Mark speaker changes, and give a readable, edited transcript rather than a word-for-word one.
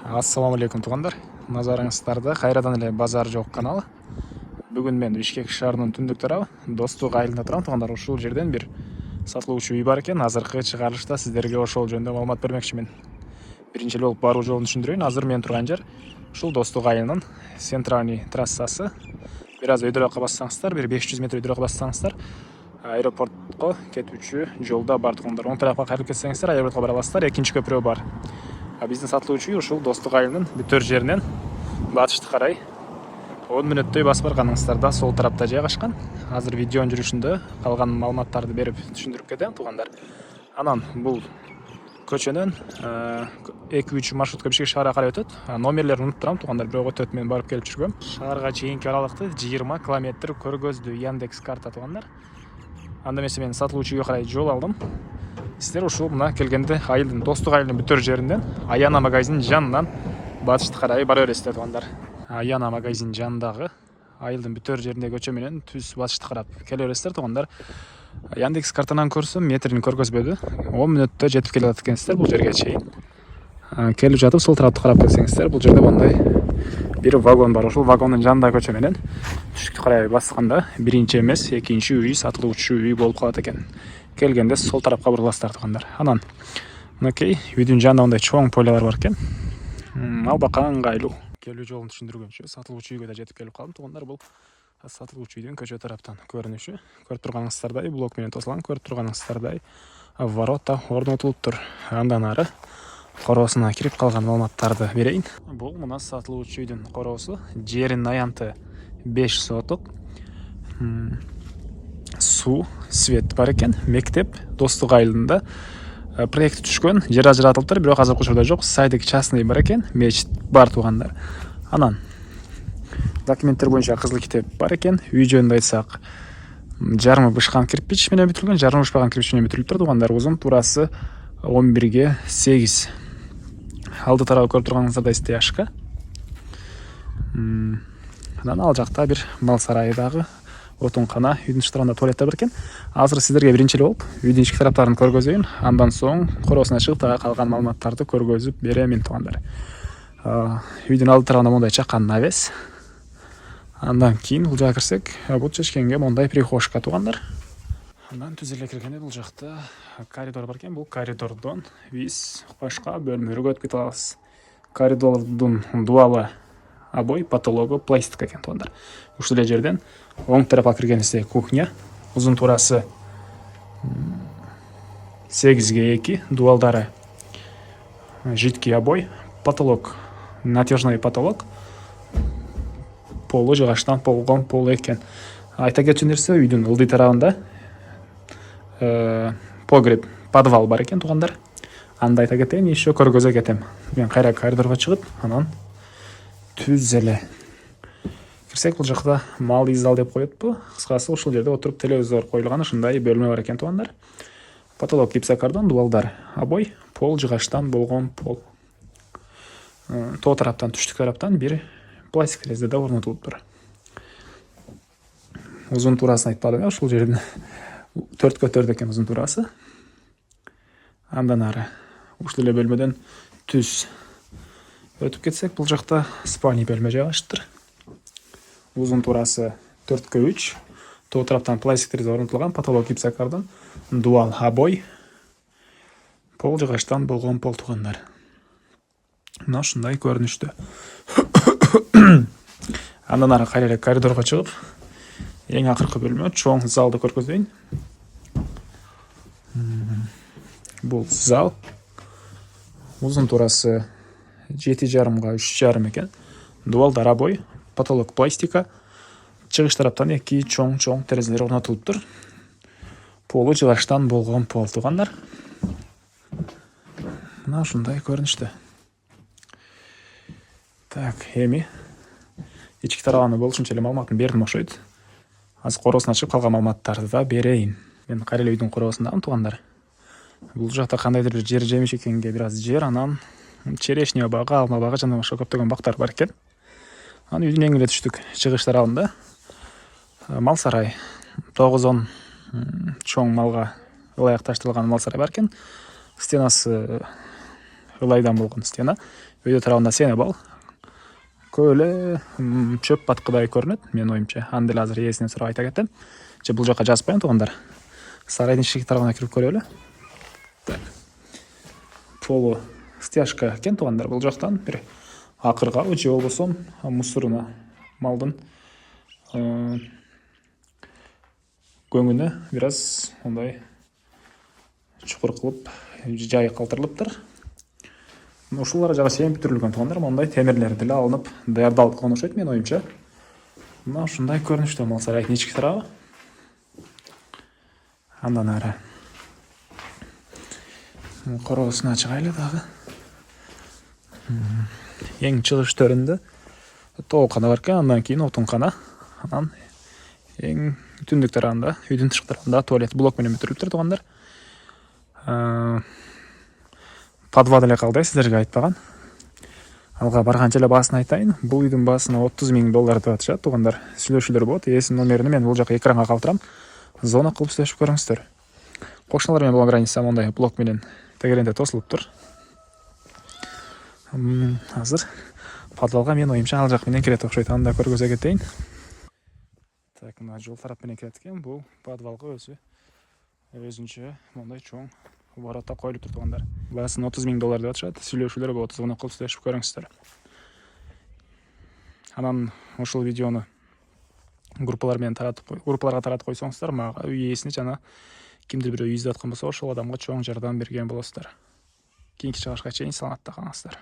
Speaker 1: Ассаламу алейкум туғандар. Назарыңыздарда қайрадан эле базар жок каналы. Бүгүн мен Бишкек шаарынын түндүк тарабы Достук айылында турам туғандар. Ушул жерден бир сатылуучу үй бар экен. Азыркы чыгарылышта сиздерге ошол жөнүндө маалымат бермекчимин. Биринчи эле болуп баруу жолун түшүндүрөйүн. Азыр мен турган жер ушул Достук айылынын центральный трассасы. Бир аз өйдөрөөккө бассаңыздар, бир 500 метр өйдөрөөккө бассаңыздар, аэропортко кетүүчү жолда бар туғандар. Оң тарапка кайрылып кетсеңиздер, аэропортко бара аласыздар. Экинчи көпүрө бар. Биздин сатылуучу үй ушул Достук айылынын бүтөр жеринен батышты карай 10 мүнөттөй басып барганыңыздарда сол тарапта жайгашкан. Азыр видеонун жүрүшүндө калган маалыматтарды берип түшүндүрүп кетем туғандар. Анан бул көчөнөн 2-3 маршрутка Бишкек шаарга карай өтөт. Номерлерин унутуп турам туғандар, бирок өтөт, мен барып келип жүргөм. Шаарга чейинки аралыкты 20 километр көргөздү Яндекс карта туғандар. Анда эмесе мен сатылуучу үйгө карай жол алдым. Сиздер ушул мына келгенде айылдын Достук айылынын бүтөр жеринен Аяна магазинин жанынан батышты карай бара бересиздер туғандар. Аяна магазинин жанындагы айылдын бүтөр жериндеги көчө менен түз батышты карап келе бересиздер туғандар. Яндекс картанан көрсөм метрин көргөзбөдү. 10 мүнөттө жетип келе жатат экенсиздер бул жерге чейин. Келип жатып сол тарапты карап келсеңиздер, бул жерде мындай бир вагон бар. Ошол вагондун жанындагы көчө менен түштүккө карай басканда биринчи эмес, экинчи үй, сатылуучу үй болуп калат экен. Келгенде сол тарапка буруласыздар туғандар. Анан мынакей үйдүн жанында мындай чоң полялар бар экен. Албакка ыңгайлуу. Келүү жолун түшүндүргөнчө сатылуучу үйгө да жетип келип калдым туғандар. Бул сатылуучу үйдүн көчө тараптан көрүнүшү. Көрүп турганыңыздардай блок менен тосулган, көрүп турганыңыздардай ворота орнотулуптур. Андан ары короосуна кирип калган маалыматтарды берейин. Бул мына сатылуучу үйдүн короосу. Жеринин аянты 5 сотук. Суу, свет бар экен. Мектеп Достук айылында проект түшкөн. Жер ажыратылыптыр, бирок азыркы учурда жок. Сайдык частный бар экен. Мечит бар туғандар. Анан документтер боюнча кызыл китеп бар экен. Үй жөнүндө айтсак, жарымы бышкан кирпич менен бүтүлгөн, жарымы бышпаган кирпич менен бүтүлүптүр туғандар. Узун турасы 11 ге 8. Алды тарабы көрүп турганыңыздардай стяжка. Анан ал жакта бир мал сарайдагы отункана, үйдүн тышкарында туалеттер бар экен. Азыр сиздерге биринчи эле болуп үйдүн ички тараптарын көргөзөйүн. Андан соң короосуна чыгып дагы калган маалыматтарды көргөзүп беремин туғандар. Үйдүн алды тарабында мондай чакан навес. Андан кийин бул жака кирсек, бул чечкенге мондай прихожка туғандар. Андан түз эле киргенде бул жакта коридор бар экен. Бул коридордон биз башка бөлмөлөргө өтүп кете алабыз. Коридордун дуалы обой, потологу пластик экен туғандар. Ушул эле жерден оң тарапка киргенибизде кухня. Узун турасы 8 ге 2, дуалдары жидкий обой, потолок натяжной потолок. Полу жыгачтан болгон пол экен. Айта кетчү нерсе, үйдүн ылдый тарабында погреб, подвал бар экен туғандар. Анда айта кетейин, еще көргөзө кетем. Мен кайра коридорго чыгып, анан түз эле кирсек, бул жакта мал издал деп коетпу. Кыскасы ушул жерде отуруп телевизор коюлган ушундай бөлмө бар экен туғандар. Потолок гипсокартон, дуалдар обой, пол жыгачтан болгон пол. Тоо тараптан, түштүк тараптан бир пластик терезе да орнотулуптур. Узун турасын айтпадым, ушул жерден 4 экен узун турасы. Андан ары ушул эле бөлмөдөн түз өтүп кетсек, бул жакта спальный бөлмө жайгашыптыр. Узун турасы 4-3. Тоо тараптан пластик терезе орнотулган, потолок гипсокартон, дуал обой, пол жыгачтан болгон пол туғандар. Мына ушундай көрүнүштө. Андан ары кайра эле коридорго чыгып, эң акыркы бөлмө, чоң залды көргөзөйүн. Бул зал. Узун турасы 7,5 га 3,5 экен. Дуалдар обой, потолок пластика. Чыгыш тараптан 2 чоң терезелер орнотулуптур. Полу жыгачтан болгон пол туғандар. Мына ушундай көрүнүштө. Так, эми ички тарабаны болушунча эле маалыматын бердим окшойт. Азыр короосуна чыгып калган маалыматтарды да берейин. Мен кайра эле үйдүн короосундамын туғандар. Бул жакта кандайдыр бир жер жемиш экенге бир аз жер, анан черешня багы, алма багы жана башка көптөгөн бактар бар экен. Анан үйдүн эң эле түштүк чыгыш тарабында мал сарай, 9-10 чоң малга ылайык таштырылган мал сарай бар экен. Стенасы ылайдан болгон стена. Өйдө тарабында сене бал. Көп эле чөп баткыдай көрүнөт, менин оюмча. Аны деле азыр ээсинен сурап айта кетем. Же бул жака жазып коеюн туугандар. Сарайдын ишик тарабына кирип көрөлү. Так. Полу стяжка экен туугандар. Бул жактан бир акыргабы же болбосо мусоруна малдын көңүнө бир аз мындай чукур кылып жайы калтырылыптыр. Ушулар жагы семип бүтүрүлгөн туугандар. Мондай темирлери деле алынып даярдалып койгон окшойт менин оюмча. Мына ушундай көрүнүштө мал сарайдын ички тарабы. Андан ары короосуна чыгайлы дагы. Эң чыгыш төрүндө тоокана бар экен, андан кийин отункана, анан эң түндүк тарабында, үйдүн тышкы тарабында туалет блок менен бүтүрүлүптүр туугандар. Подвал эле калды, сиздерге айтпаган. Алга барганча эле баасын айтайын. Бул үйдүн баасына $30,000 деп атышат туугандар. Сүйлөшүүлөр болот. Ээсинин номерин мен бул жака экранга калтырам. Зона кылып сүйлөшүп көрүңүздөр. Кошуналар менен болгон граница мондай блок менен тегеренте тосулуптур. Азыр подвалга менин оюмча ал жак менен кирет окшойт. Аны да көргөзө кетейин. Так, мына жол тарап менен кирет экен. Бул подвалга өзүнчө мондай чоң ворота коюлуптур туугандар. Баасын $30,000 деп атышат. Сүйлөшүүлөр болот. Зона кылып сүйлөшүп көрүңүздөр. Анан ушул видеону группаларга таратып койсоңуздар, мага үй ээсине жана кимдир бирөө үй издеп аткан болсо, ошол адамга чоң жардам берген болосуздар. Кийинки чыгышка чейин саламатта калыңыздар.